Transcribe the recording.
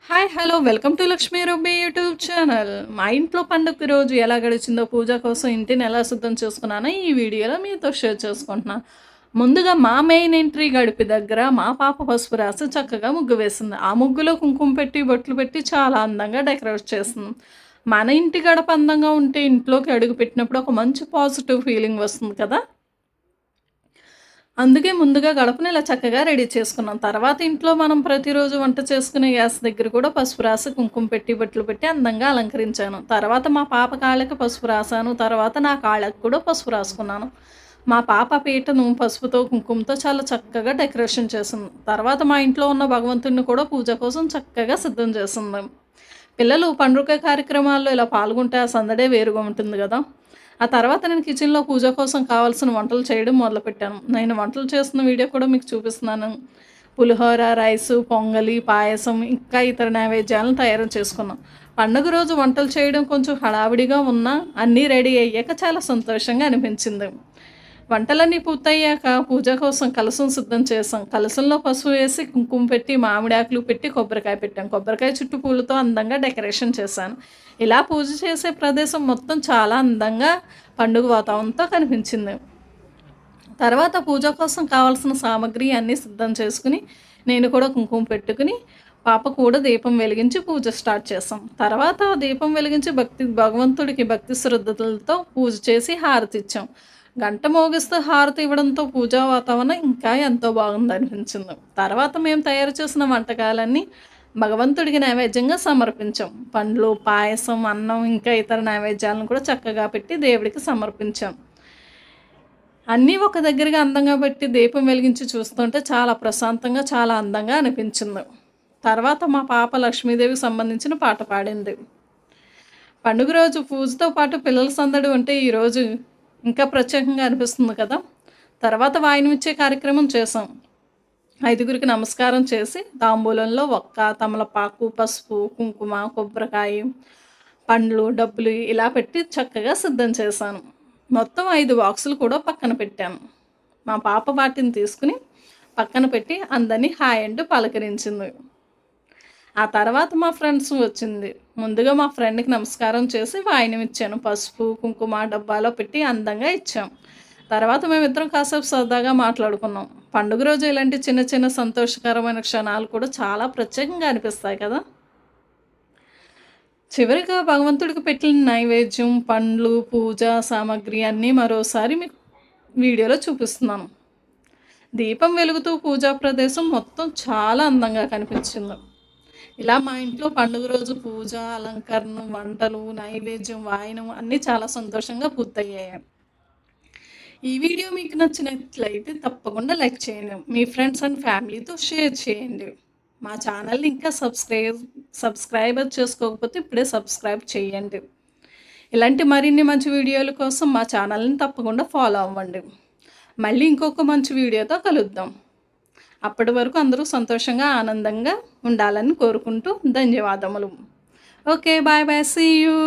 Hi hello welcome to Lakshmi ruby YouTube channel. మా ఇంట్లో పండుగ రోజు ఎలా గడిచిందో, పూజ కోసం ఇంటిని ఎలా శుద్ధం చేసుకున్నానో ఈ వీడియోలో మీతో షేర్ చేసుకుంటున్నాను. ముందుగా మా మెయిన్ ఎంట్రీ గడిపి దగ్గర మా పాప పసుపు రాసి చక్కగా ముగ్గు వేసింది. ఆ ముగ్గులో కుంకుమ పెట్టి బొట్లు పెట్టి చాలా అందంగా డెకరేట్ చేస్తుంది. మన ఇంటి గడప అందంగా ఉంటే ఇంట్లోకి అడుగు పెట్టినప్పుడు ఒక మంచి పాజిటివ్ ఫీలింగ్ వస్తుంది కదా. అందుకే ముందుగా గడపని ఇలా చక్కగా రెడీ చేసుకున్నాం. తర్వాత ఇంట్లో మనం ప్రతిరోజు వంట చేసుకునే గ్యాస్ దగ్గర కూడా పసుపు రాసి కుంకుమ పెట్టి బొట్లు పెట్టి అందంగా అలంకరించాను. తర్వాత మా పాప కాళ్ళకి పసుపు రాసాను. తర్వాత నా కాళ్ళకి కూడా పసుపు రాసుకున్నాను. మా పాప పీటను పసుపుతో కుంకుమతో చాలా చక్కగా డెకరేషన్ చేసింది. తర్వాత మా ఇంట్లో ఉన్న భగవంతుడిని కూడా పూజ కోసం చక్కగా సిద్ధం చేసింది. పిల్లలు పండుగ కార్యక్రమాల్లో ఇలా పాల్గొంటే ఆ సందడే వేరుగా ఉంటుంది కదా. ఆ తర్వాత నేను కిచెన్లో పూజ కోసం కావాల్సిన వంటలు చేయడం మొదలుపెట్టాను. నేను వంటలు చేస్తున్న వీడియో కూడా మీకు చూపిస్తున్నాను. పులిహోర, రైసు, పొంగలి, పాయసం ఇంకా ఇతర నైవేద్యాలను తయారు చేసుకున్నాం. పండుగ రోజు వంటలు చేయడం కొంచెం హడావిడిగా ఉన్నా అన్నీ రెడీ అయ్యాక చాలా సంతోషంగా అనిపించింది. వంటలన్నీ పూర్తయ్యాక పూజ కోసం కలశం సిద్ధం చేసాం. కలశంలో పసుపు వేసి కుంకుమ పెట్టి మామిడి ఆకులు పెట్టి కొబ్బరికాయ పెట్టాం. కొబ్బరికాయ చుట్టూ పూలతో అందంగా డెకరేషన్ చేశాను. ఇలా పూజ చేసే ప్రదేశం మొత్తం చాలా అందంగా పండుగ వాతావరణంతో కనిపించింది. తర్వాత పూజ కోసం కావాల్సిన సామాగ్రి అన్నీ సిద్ధం చేసుకుని నేను కూడా కుంకుమ పెట్టుకుని పాప కూడా దీపం వెలిగించి పూజ స్టార్ట్ చేసాం. తర్వాత దీపం వెలిగించి భగవంతుడికి భక్తి శ్రద్ధలతో పూజ చేసి హారతి ఇచ్చాం. గంట మోగిస్తూ హారతి ఇవ్వడంతో పూజా వాతావరణం ఇంకా ఎంతో బాగుంది అనిపించింది. తర్వాత మేము తయారు చేసిన వంటకాలన్నీ భగవంతుడికి నైవేద్యంగా సమర్పించాం. పండ్లు, పాయసం, అన్నం ఇంకా ఇతర నైవేద్యాలను కూడా చక్కగా పెట్టి దేవుడికి సమర్పించాం. అన్నీ ఒక దగ్గరగా అందంగా పెట్టి దీపం వెలిగించి చూస్తుంటే చాలా ప్రశాంతంగా చాలా అందంగా అనిపించింది. తర్వాత మా పాప లక్ష్మీదేవికి సంబంధించిన పాట పాడింది. పండుగ రోజు పూజతో పాటు పిల్లల సందడి ఉంటే ఈరోజు ఇంకా ప్రత్యేకంగా అనిపిస్తుంది కదా. తర్వాత వాయినం ఇచ్చే కార్యక్రమం చేసాం. 5గురికి నమస్కారం చేసి తాంబూలంలో ఒక్క, తమలపాకు, పసుపు, కుంకుమ, కొబ్బరికాయ, పండ్లు, డబ్బులు ఇలా పెట్టి చక్కగా సిద్ధం చేశాను. మొత్తం 5 బాక్సులు కూడా పక్కన పెట్టాను. మా పాప వాటిని తీసుకుని పక్కన పెట్టి అందరినీ హాయ్ అంటూ పలకరించింది. ఆ తర్వాత మా ఫ్రెండ్స్ వచ్చింది. ముందుగా మా ఫ్రెండ్కి నమస్కారం చేసి వాయినం ఇచ్చాను. పసుపు, కుంకుమ డబ్బాలో పెట్టి అందంగా ఇచ్చాం. తర్వాత మేమిద్దరం కాసేపు సరదాగా మాట్లాడుకున్నాం. పండుగ రోజు ఇలాంటి చిన్న చిన్న సంతోషకరమైన క్షణాలు కూడా చాలా ప్రత్యేకంగా అనిపిస్తాయి కదా. చివరిగా భగవంతుడికి పెట్టిన నైవేద్యం, పండ్లు, పూజ సామాగ్రి అన్నీ మరోసారి మీకు వీడియోలో చూపిస్తున్నాను. దీపం వెలుగుతూ పూజా ప్రదేశం మొత్తం చాలా అందంగా కనిపించింది. ఇలా మా ఇంట్లో పండుగ రోజు పూజ, అలంకరణ, వంటలు, నైవేద్యం, వాయనం అన్నీ చాలా సంతోషంగా పూర్తయ్యాయి. ఈ వీడియో మీకు నచ్చినట్లయితే తప్పకుండా లైక్ చేయండి. మీ ఫ్రెండ్స్ అండ్ ఫ్యామిలీతో షేర్ చేయండి. మా ఛానల్ని ఇంకా సబ్స్క్రైబర్ చేసుకోకపోతే ఇప్పుడే సబ్స్క్రైబ్ చేయండి. ఇలాంటి మరిన్ని మంచి వీడియోల కోసం మా ఛానల్ని తప్పకుండా ఫాలో అవ్వండి. మళ్ళీ ఇంకొక మంచి వీడియోతో కలుద్దాం. అప్పటి వరకు అందరూ సంతోషంగా ఆనందంగా ఉండాలని కోరుకుంటూ ధన్యవాదములు. Okay, bye bye, see you.